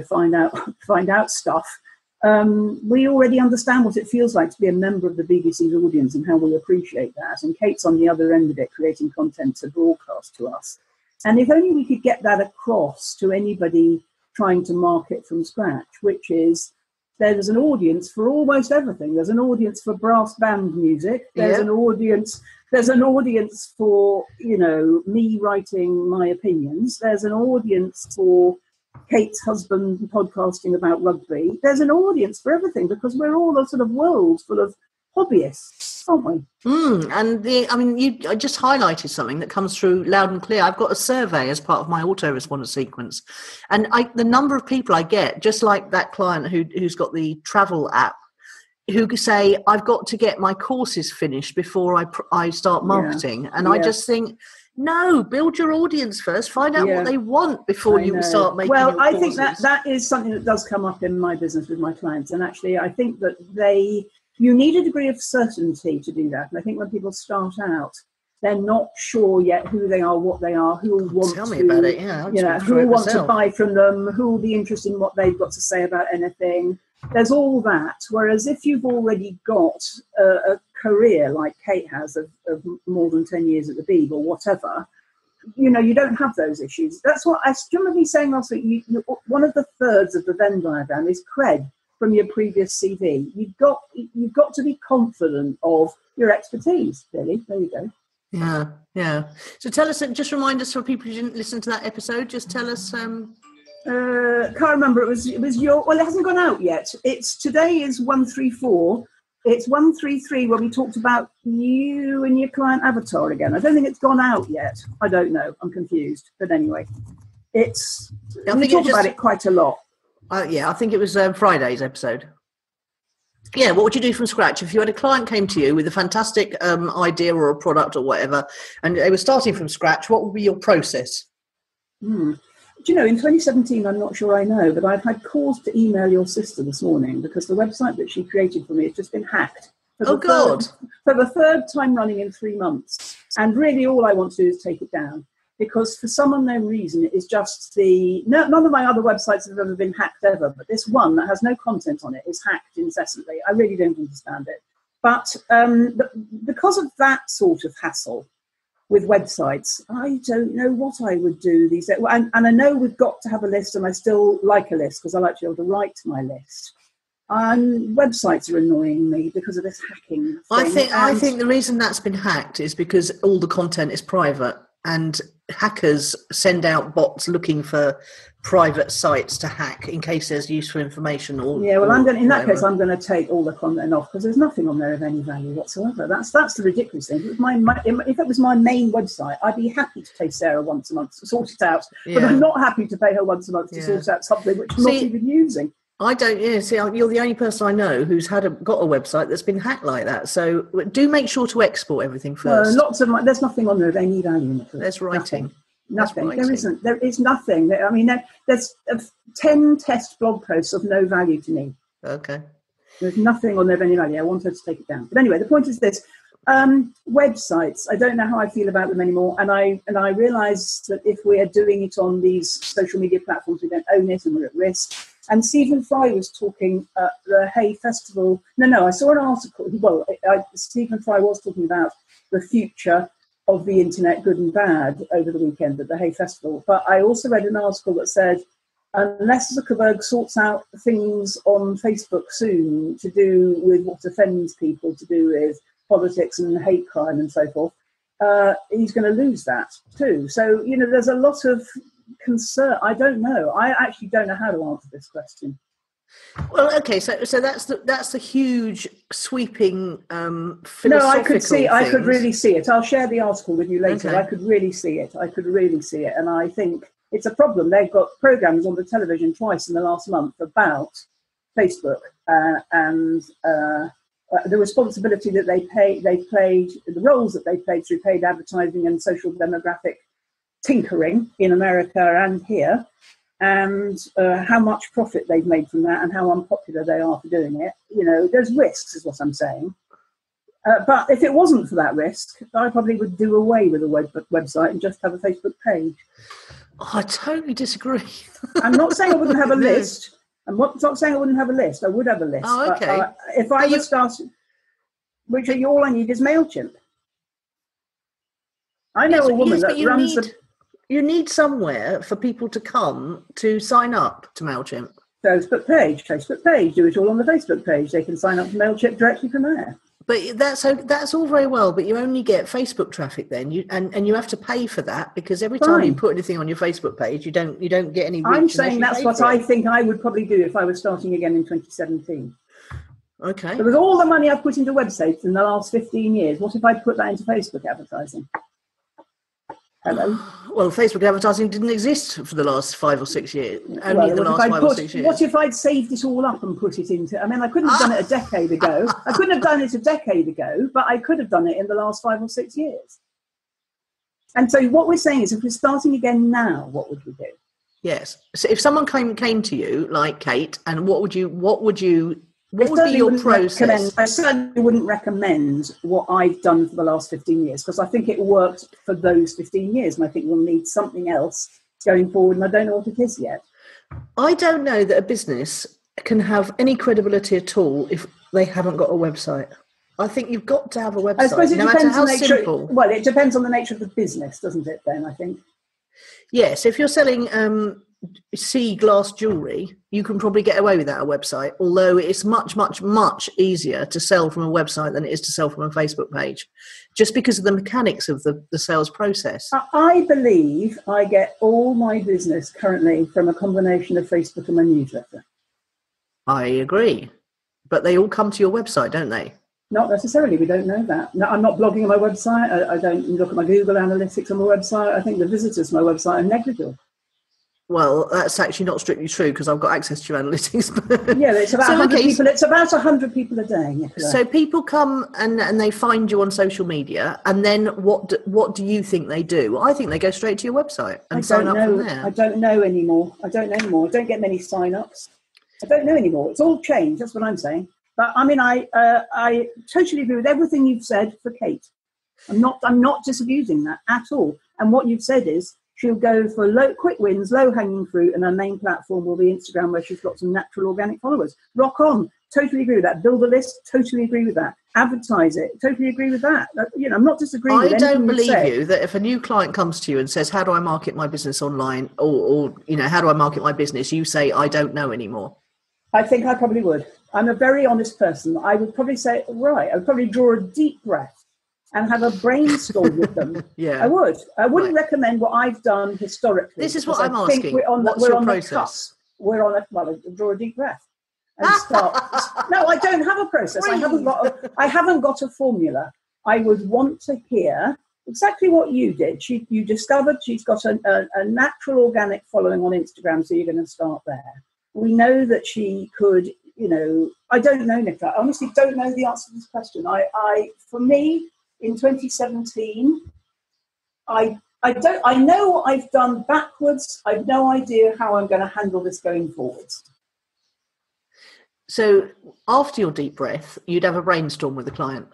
find out stuff. We already understand what it feels like to be a member of the BBC's audience and how we appreciate that. And Kate's on the other end of it, creating content to broadcast to us. And if only we could get that across to anybody trying to market from scratch, which is there's an audience for almost everything. There's an audience for brass band music. There's an audience. There's an audience for me writing my opinions. There's an audience for Kate's husband podcasting about rugby. There's an audience for everything because we're all a sort of world full of hobbyists, aren't we? I just highlighted something that comes through loud and clear. I've got a survey as part of my autoresponder sequence, and the number of people I get, just like that client who's got the travel app, who say, I've got to get my courses finished before I start marketing. And I just think, no, build your audience first. Find out what they want before you start making your courses. I think that is something that does come up in my business with my clients. And actually, I think that you need a degree of certainty to do that. And I think when people start out, they're not sure yet who they are, what they are, who will want Tell me about it, who will want to buy from them, who will be interested in what they've got to say about anything. There's all that. Whereas if you've already got a career like Kate has of more than 10 years at the Beeb or whatever, you don't have those issues. That's what I remember me saying last week. One of the thirds of the Venn diagram is cred from your previous CV. You've got to be confident of your expertise. Really, there you go. Yeah. So tell us, just remind us for people who didn't listen to that episode. Just tell us. Can't remember. It was your. Well, it hasn't gone out yet. Today is 134. It's 133 when we talked about you and your client avatar again. I don't think it's gone out yet. I don't know. I'm confused. But anyway, we talked about it quite a lot. I think it was Friday's episode. Yeah, what would you do from scratch? If you had a client came to you with a fantastic idea or a product or whatever, and they were starting from scratch, what would be your process? Do you know, in 2017, I'm not sure I know, but I've had cause to email your sister this morning because the website that she created for me has just been hacked. For the third time running in 3 months. And really all I want to do is take it down. Because for some unknown reason, it is just none of my other websites have ever been hacked ever, but this one that has no content on it is hacked incessantly. I really don't understand it. But because of that sort of hassle with websites, I don't know what I would do these days. And I know we've got to have a list, and I still like a list because I like to be able to write my list. Websites are annoying me because of this hacking thing. I think the reason that's been hacked is because all the content is private, and hackers send out bots looking for private sites to hack in case there's useful information. In that case, I'm going to take all the content off because there's nothing on there of any value whatsoever. That's the ridiculous thing. If it was my main website, I'd be happy to pay Sarah once a month to sort it out, but I'm not happy to pay her once a month to sort out something which I'm not even using. I don't. You're the only person I know who's got a website that's been hacked like that. So do make sure to export everything first. There's nothing on there of any value in it. There's writing. Nothing. There isn't. There is nothing. I mean, there's 10 test blog posts of no value to me. Okay. There's nothing on there of any value. I want her to take it down. But anyway, the point is this. Websites, I don't know how I feel about them anymore. And I realise that if we are doing it on these social media platforms, we don't own it and we're at risk. And Stephen Fry was talking at the Hay Festival. I saw an article. Well, Stephen Fry was talking about the future of the internet, good and bad, over the weekend at the Hay Festival. But I also read an article that said unless Zuckerberg sorts out things on Facebook soon to do with what offends people, to do with politics and hate crime and so forth, he's going to lose that too. So, there's a lot of concern. I don't know. I actually don't know how to answer this question. Well, okay, so that's the huge sweeping philosophical No, I could see. things. I could really see it. I'll share the article with you later. Okay. I could really see it. And I think it's a problem. They've got programs on the television twice in the last month about Facebook and the responsibility that they've played, the roles that they've played through paid advertising and social demographic tinkering in America and here, and how much profit they've made from that and how unpopular they are for doing it. There's risks, is what I'm saying. But if it wasn't for that risk, I probably would do away with a website and just have a Facebook page. Oh, I totally disagree. I'm not saying I wouldn't have a list. I'm not saying I wouldn't have a list. I would have a list. Oh, okay. But, if I would start, which all I need is MailChimp. I know a woman that runs You need somewhere for people to come to sign up to MailChimp. Facebook page. Do it all on the Facebook page. They can sign up to MailChimp directly from there. But that's all very well, but you only get Facebook traffic then, and you have to pay for that, because every time you put anything on your Facebook page, you don't get any reach. I'm saying that's what I think I would probably do if I was starting again in 2017. Okay. But with all the money I've put into websites in the last 15 years, what if I put that into Facebook advertising? Hello? Well, Facebook advertising didn't exist for the last 5 or 6 years. Only the last 5 or 6 years. What if I'd saved it all up and put it into... I mean, I couldn't have done it a decade ago. But I could have done it in the last 5 or 6 years. And so what we're saying is, if we're starting again now, what would we do? Yes. So if someone came to you, like Kate, and what would be your process? I certainly wouldn't recommend what I've done for the last 15 years, because I think it worked for those 15 years, and I think we'll need something else going forward, and I don't know what it is yet. I don't know that a business can have any credibility at all if they haven't got a website. I think you've got to have a website, I suppose it no depends matter how on the nature, simple. Well, it depends on the nature of the business, doesn't it, then, I think? Yes, if you're selling sea glass jewellery, you can probably get away without a website, although it's much, much, much easier to sell from a website than it is to sell from a Facebook page, just because of the mechanics of the sales process. I believe I get all my business currently from a combination of Facebook and my newsletter. I agree. But they all come to your website, don't they? Not necessarily. We don't know that. No, I'm not blogging on my website. I don't look at my Google analytics on my website. I think the visitors to my website are negligible. Well, that's actually not strictly true, because I've got access to your analytics. Yeah, it's about 100 people. It's about 100 people a day. Nicola. So people come and they find you on social media, and then what do you think they do? I think they go straight to your website and sign up from there. I don't know anymore. I don't get many sign-ups. I don't know anymore. It's all changed. That's what I'm saying. But I mean, I totally agree with everything you've said for Kate. I'm not disabusing that at all. And what you've said is, she'll go for quick wins, low-hanging fruit, and her main platform will be Instagram, where she's got some natural organic followers. Rock on. Totally agree with that. Build a list. Totally agree with that. Advertise it. Totally agree with that. I'm not disagreeing with anything I don't believe you that if a new client comes to you and says, how do I market my business online? Or how do I market my business? You say, I don't know anymore. I think I probably would. I'm a very honest person. I would probably say, right, I would probably draw a deep breath and have a brainstorm with them. Yeah, I would. I wouldn't recommend what I've done historically. This is what I'm asking. What's your process? Draw a deep breath and start. No, I don't have a process. I haven't got a formula. I would want to hear exactly what you did. You discovered she's got a natural organic following on Instagram, so you're going to start there. We know that she could, I don't know, Nicola. I honestly don't know the answer to this question. For me, in 2017, I know what I've done backwards. I've no idea how I'm going to handle this going forwards. So after your deep breath, you'd have a brainstorm with the client.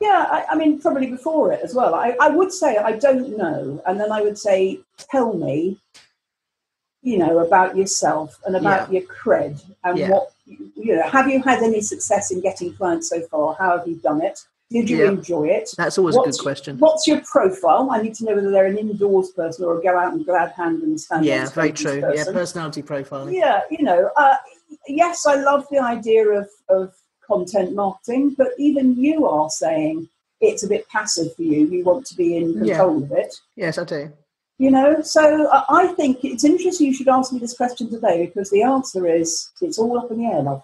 Yeah, I mean, probably before it as well. I would say, I don't know. And then I would say, tell me, about yourself and about your cred and what, have you had any success in getting clients so far? How have you done it? Did you enjoy it? That's always a good question. What's your profile? I need to know whether they're an indoors person or a go out and glad hand and stand. Yeah, very true. Person. Yeah, personality profiling. Yeah, yes, I love the idea of content marketing, but even you are saying it's a bit passive for you. You want to be in control of it. Yes, I do. So I think it's interesting you should ask me this question today, because the answer is it's all up in the air, love.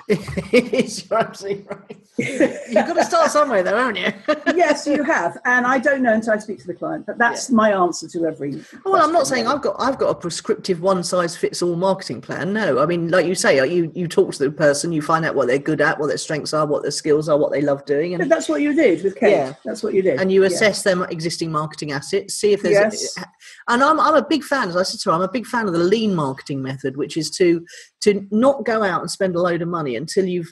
It is, you're absolutely right. You've got to start somewhere though, haven't you? Yes, you have. And I don't know until I speak to the client, but that's my answer to every Well, I'm not saying I've got a prescriptive one-size-fits-all marketing plan. No, I mean, like you say, you talk to the person, you find out what they're good at, what their strengths are, what their skills are, what they love doing. And but that's what you did with Kate. Yeah. That's what you did. And you assess their existing marketing assets, see if there's... And I'm a big fan, as I said to her, I'm a big fan of the lean marketing method, which is to not go out and spend a load of money until you've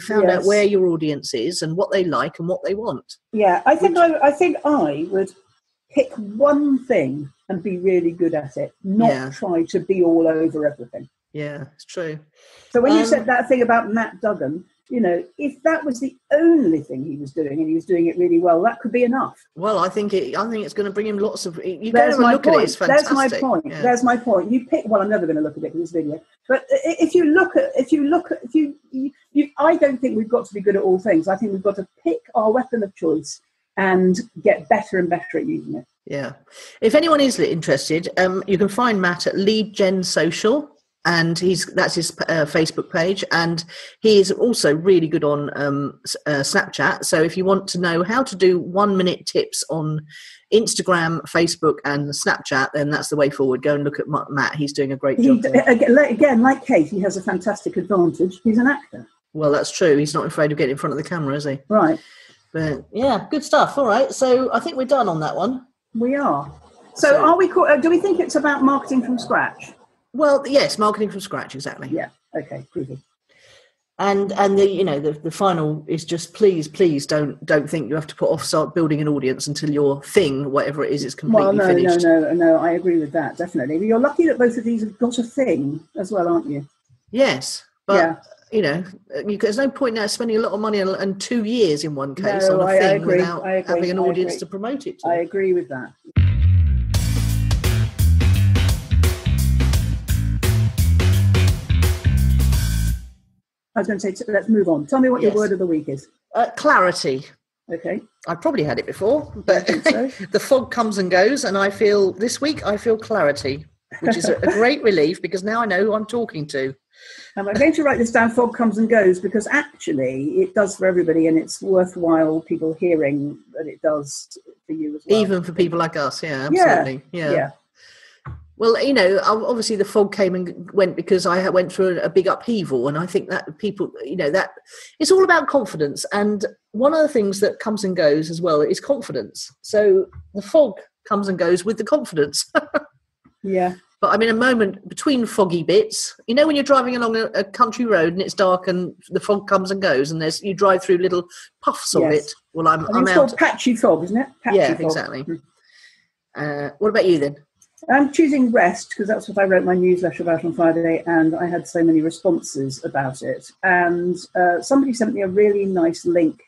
found out where your audience is and what they like and what they want. Yeah, I think I would pick one thing and be really good at it, not try to be all over everything. Yeah, it's true. So when you said that thing about Matt Duggan, if that was the only thing he was doing and he was doing it really well, that could be enough. Well, I think it's going to bring him lots of. You go and look at it; it's fantastic. There's my point. Yeah. There's my point. You pick. Well, I'm never going to look at it in this video. But if you look at, I don't think we've got to be good at all things. I think we've got to pick our weapon of choice and get better and better at using it. Yeah. If anyone is interested, you can find Matt at Lead Gen Social. And that's his Facebook page, and he is also really good on Snapchat. So if you want to know how to do 1-minute tips on Instagram, Facebook, and Snapchat, then that's the way forward. Go and look at Matt; he's doing a great job. Again, like Kate, he has a fantastic advantage. He's an actor. Well, that's true. He's not afraid of getting in front of the camera, is he? Right. But yeah, good stuff. All right, so I think we're done on that one. We are. So are we? Do we think it's about marketing from scratch? Well, yes, marketing from scratch, exactly. Yeah. Okay. Groovy. And the final is just please don't think you have to start building an audience until your thing, whatever it is completely finished. No. I agree with that, definitely. But you're lucky that both of these have got a thing as well, aren't you? Yes, but there's no point now spending a lot of money and 2 years in one case on a thing without having an audience to promote it to. I agree with that. I was going to say, let's move on. Tell me what your word of the week is. Clarity. Okay. I've probably had it before, but the fog comes and goes, and this week I feel clarity, which is a great relief because now I know who I'm talking to. I'm going to write this down, fog comes and goes, because actually it does for everybody, and it's worthwhile people hearing that it does for you as well. Even for people like us, yeah, absolutely. Yeah. Well, obviously the fog came and went because I went through a big upheaval, and I think that people, that it's all about confidence. And one of the things that comes and goes as well is confidence. So the fog comes and goes with the confidence. Yeah. But I'm in a moment between foggy bits. When you're driving along a country road and it's dark and the fog comes and goes, and you drive through little puffs of it. Well, I'm it's out. Called patchy fog, isn't it? Patchy fog. Exactly. What about you then? I'm choosing rest because that's what I wrote my newsletter about on Friday, and I had so many responses about it. And somebody sent me a really nice link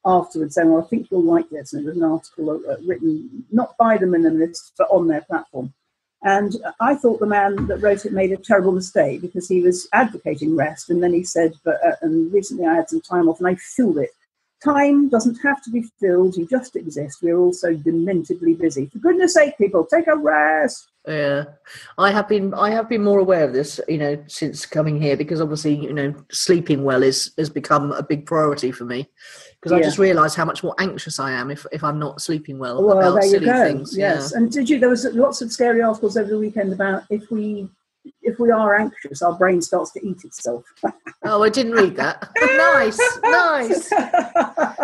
afterwards saying, well, I think you'll like this. And it was an article written not by the minimalists, but on their platform. And I thought the man that wrote it made a terrible mistake because he was advocating rest. And then he said, and recently I had some time off and I filled it. Time doesn't have to be filled, you just exist. We're all so dementedly busy. For goodness sake, people, take a rest. Yeah, I have been more aware of this, since coming here, because obviously, sleeping well has become a big priority for me, because I just realise how much more anxious I am if I'm not sleeping well about silly things. Yes, and there was lots of scary articles over the weekend about if we are anxious, our brain starts to eat itself. Oh, I didn't read that. Nice.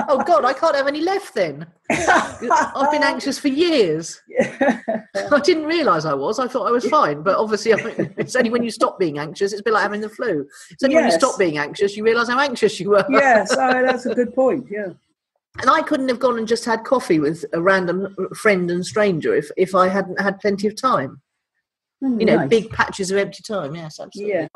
Oh, God, I can't have any left then. I've been anxious for years. I didn't realise I was. I thought I was fine. But obviously, it's only when you stop being anxious, it's a bit like having the flu. It's only when you stop being anxious, you realise how anxious you were. Yes, that's a good point, yeah. And I couldn't have gone and just had coffee with a random friend and stranger if I hadn't had plenty of time. Nice. Big patches of empty time. Yes, absolutely. Yeah.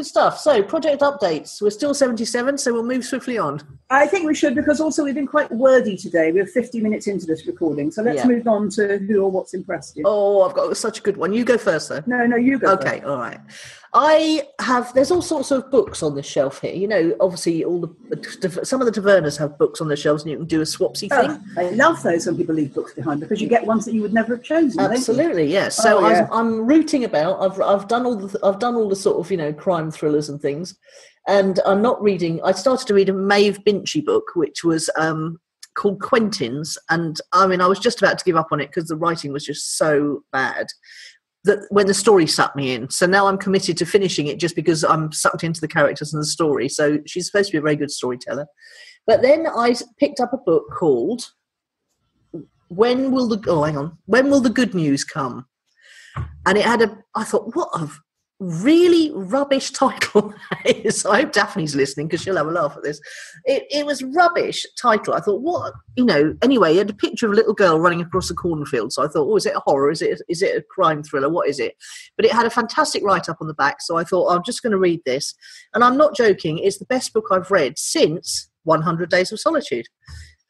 good stuff. So, project updates. We're still 77, so we'll move swiftly on. I think we should, because also we've been quite wordy today. We're 50 minutes into this recording, so let's move on to who or what's impressed you. Oh, I've got such a good one. You go first, though. No, you go first. Okay, all right. There's all sorts of books on this shelf here. You know, obviously, some of the tavernas have books on their shelves, and you can do a swapsy thing. I love those when people leave books behind, because you get ones that you would never have chosen. Absolutely, yes. So I'm rooting about. I've done all the sort of, you know, crime thrillers and things, and I'm not reading. I started to read a Maeve Binchy book, which was called Quentin's, and I mean, I was just about to give up on it because the writing was just so bad that when the story sucked me in. So now I'm committed to finishing it just because I'm sucked into the characters and the story. So she's supposed to be a very good storyteller. But then I picked up a book called When Will the Good News Come? And it had I thought, what a really rubbish title that is. I hope Daphne's listening, because she'll have a laugh at this. It was rubbish title. I thought, what, you know, anyway, it had a picture of a little girl running across a cornfield. So I thought, is it a horror? Is it a crime thriller? What is it? But it had a fantastic write-up on the back. So I thought, I'm just going to read this. And I'm not joking. It's the best book I've read since 100 Days of Solitude.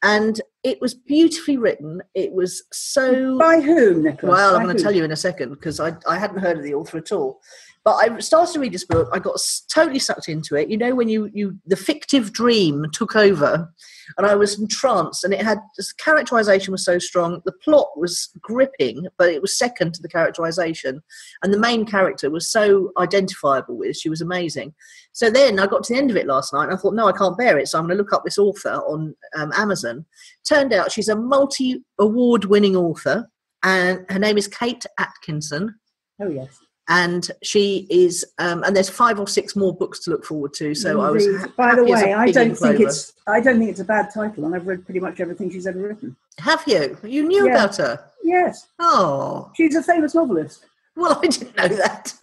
And it was beautifully written. It was so... By whom, Nicola? Well, I'm going to tell you in a second, because I hadn't heard of the author at all. But I started to read this book. I got totally sucked into it. You know, when the fictive dream took over, and I was entranced. And this characterization was so strong. The plot was gripping, but it was second to the characterization. And the main character was so identifiable with. She was amazing. So then I got to the end of it last night, and I thought, no, I can't bear it. So I'm going to look up this author on Amazon. Turned out she's a multi-award-winning author, and her name is Kate Atkinson. Oh, yes. And she is, and there's 5 or 6 more books to look forward to. So I was. By the way, I don't think it's a bad title, and I've read pretty much everything she's ever written. Have you? You knew about her? Yes. Oh, she's a famous novelist. Well, I didn't know that.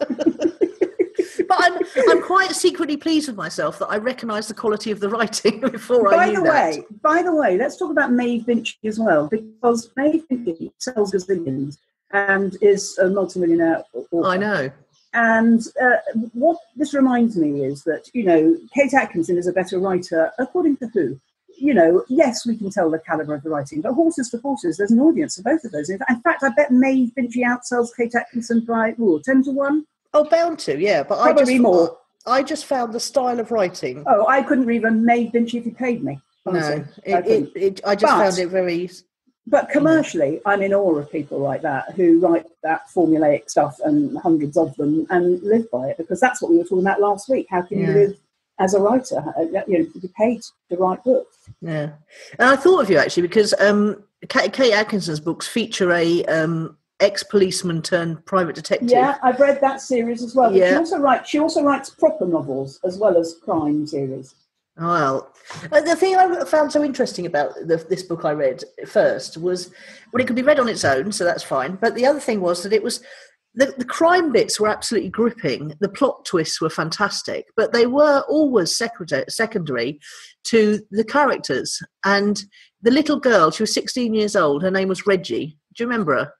But I'm quite secretly pleased with myself that I recognise the quality of the writing before I knew that. By the way, let's talk about Maeve Binchy as well, because Maeve Binchy sells gazillions and is a multimillionaire author. I know. And what this reminds me is that, you know, Kate Atkinson is a better writer, according to who? You know, yes, we can tell the calibre of the writing, but horses for horses, there's an audience for both of those. In fact, I bet Maeve Binchy outsells Kate Atkinson by 10 to 1. Oh, bound to, yeah. But probably more. I just found the style of writing. Oh, I couldn't read a Maeve Binchy if you paid me. Honestly. No, I just found it very... But commercially, I'm in awe of people like that who write that formulaic stuff, and hundreds of them, and live by it, because that's what we were talking about last week. How can you live as a writer, you know, to be paid to write books? Yeah. And I thought of you, actually, because Kate Atkinson's books feature a ex-policeman turned private detective. Yeah, I've read that series as well. But she also writes proper novels as well as crime series. Well, the thing I found so interesting about this book I read first was, well, it could be read on its own, so that's fine. But the other thing was that it was, the crime bits were absolutely gripping. The plot twists were fantastic, but they were always secondary to the characters. And the little girl, she was 16 years old. Her name was Reggie. Do you remember her?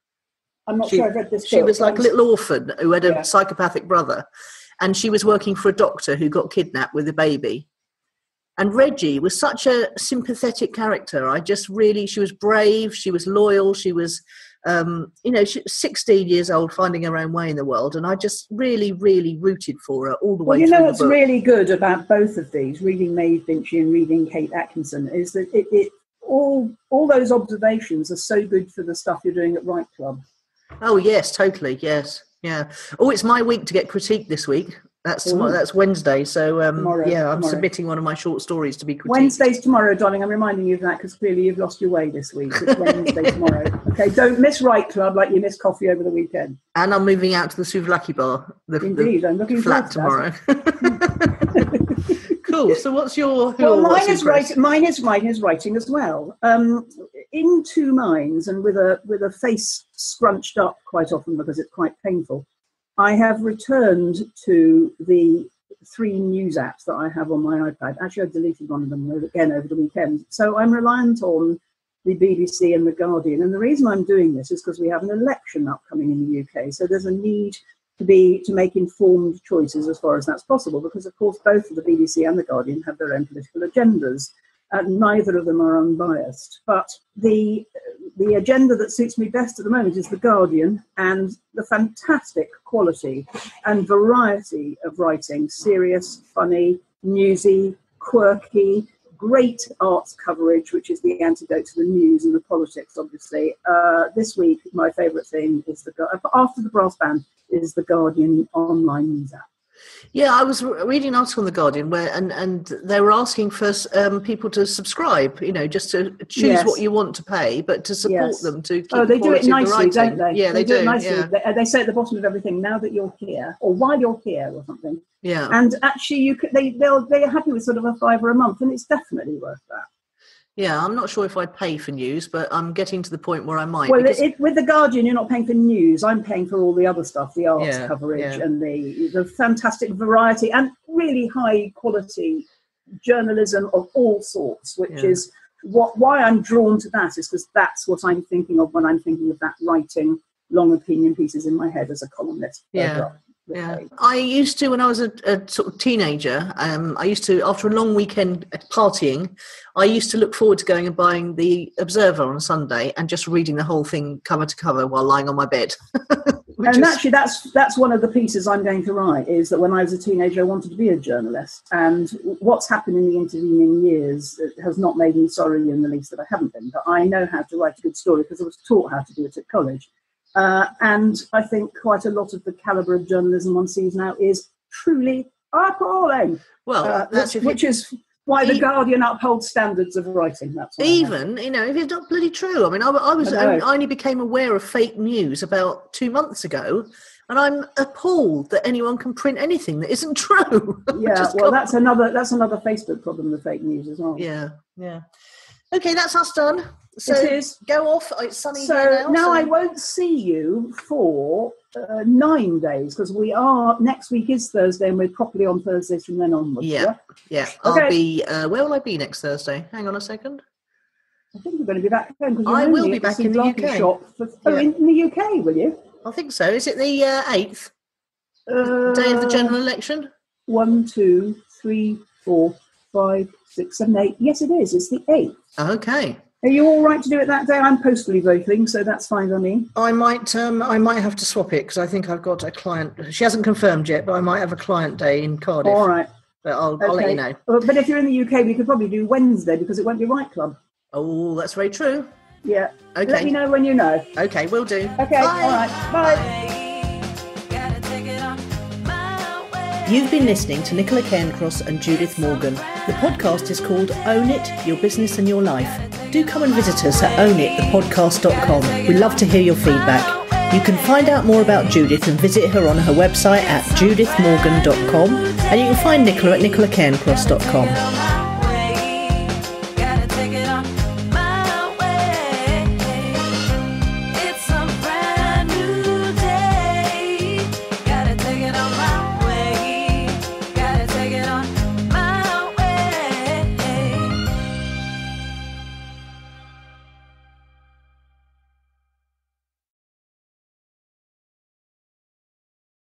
I'm not sure I've read this book. She was like a little orphan who had a psychopathic brother. And she was working for a doctor who got kidnapped with a baby. And Reggie was such a sympathetic character. She was brave, she was loyal, she was, she was 16 years old, finding her own way in the world. And I just really, really rooted for her all the way through the book. You know what's really good about both of these, reading Maeve Binchy and reading Kate Atkinson, is that all those observations are so good for the stuff you're doing at Write Club. Oh, yes, totally, yes. Yeah. Oh, it's my week to get critiqued this week. That's tomorrow. That's Wednesday. So, I'm submitting one of my short stories to be critiqued. Wednesday's tomorrow, darling. I'm reminding you of that because clearly you've lost your way this week. It's Wednesday tomorrow. Okay, don't miss Write Club like you missed coffee over the weekend. And I'm moving out to the Souvlaki bar. Indeed, I'm looking flat tomorrow. Cool. So, what's your? Mine is writing as well. In two minds, and with a face scrunched up quite often because it's quite painful. I have returned to the 3 news apps that I have on my iPad. Actually, I deleted one of them again over the weekend. So I'm reliant on the BBC and The Guardian. And the reason I'm doing this is because we have an election upcoming in the UK. So there's a need to make informed choices as far as that's possible, because of course both the BBC and the Guardian have their own political agendas, and neither of them are unbiased. But the agenda that suits me best at the moment is the Guardian, and the fantastic quality and variety of writing: serious, funny, newsy, quirky, great arts coverage, which is the antidote to the news and the politics, obviously. This week, my favourite thing is after the brass band, is the Guardian online news app. Yeah, I was reading an article in The Guardian where, and they were asking for people to subscribe, just to choose what you want to pay, but to support them to keep they do it nicely, don't they? Yeah, they do it nicely. Yeah. They say at the bottom of everything, now that you're here, or while you're here, or something. Yeah. And actually, they're happy with sort of a $5 a month, and it's definitely worth that. Yeah, I'm not sure if I'd pay for news, but I'm getting to the point where I might. Well, with The Guardian, you're not paying for news. I'm paying for all the other stuff, the arts coverage and the fantastic variety and really high quality journalism of all sorts, which is why I'm drawn to that, is because that's what I'm thinking of when I'm thinking of that, writing long opinion pieces in my head as a columnist. Yeah. Yeah, I used to, when I was a sort of teenager, I used to, after a long weekend partying, I used to look forward to going and buying the Observer on a Sunday and just reading the whole thing cover to cover while lying on my bed. Actually, that's one of the pieces I'm going to write, is that when I was a teenager, I wanted to be a journalist. And what's happened in the intervening years has not made me sorry in the least that I haven't been. But I know how to write a good story because I was taught how to do it at college. And I think quite a lot of the calibre of journalism one sees now is truly appalling. Well, which is why the Guardian upholds standards of writing. That's even, if it's not bloody true. I mean, I only became aware of fake news about 2 months ago, and I'm appalled that anyone can print anything that isn't true. Yeah, well, that's another Facebook problem, the fake news as well. Yeah. Okay, that's us done. So it is. Go off. It's sunny here now. Now I won't see you for 9 days, because next week is Thursday and we're properly on Thursdays from then onwards. Yeah. Okay. I'll be, where will I be next Thursday? Hang on a second. I think you're going to be back home. I will be back in the UK. In the UK, will you? I think so. Is it the 8th? Day of the general election? 1, 2, 3, 4, 5, 6, 7, 8. Yes, it is. It's the 8th. Okay. Are you all right to do it that day? I'm postally voting, so that's fine by me. I might have to swap it because I think I've got a client. She hasn't confirmed yet, but I might have a client day in Cardiff. All right. But I'll let you know. But if you're in the UK, we could probably do Wednesday because it won't be Right Club. Oh, that's very true. Yeah. Okay. Let me know when you know. Okay, will do. Okay. Bye. All right. Bye. You've been listening to Nicola Cairncross and Judith Morgan. The podcast is called Own It, Your Business and Your Life. Do come and visit us at ownitthepodcast.com. We love to hear your feedback. You can find out more about Judith and visit her on her website at judithmorgan.com, and you can find Nicola at nicolacairncross.com.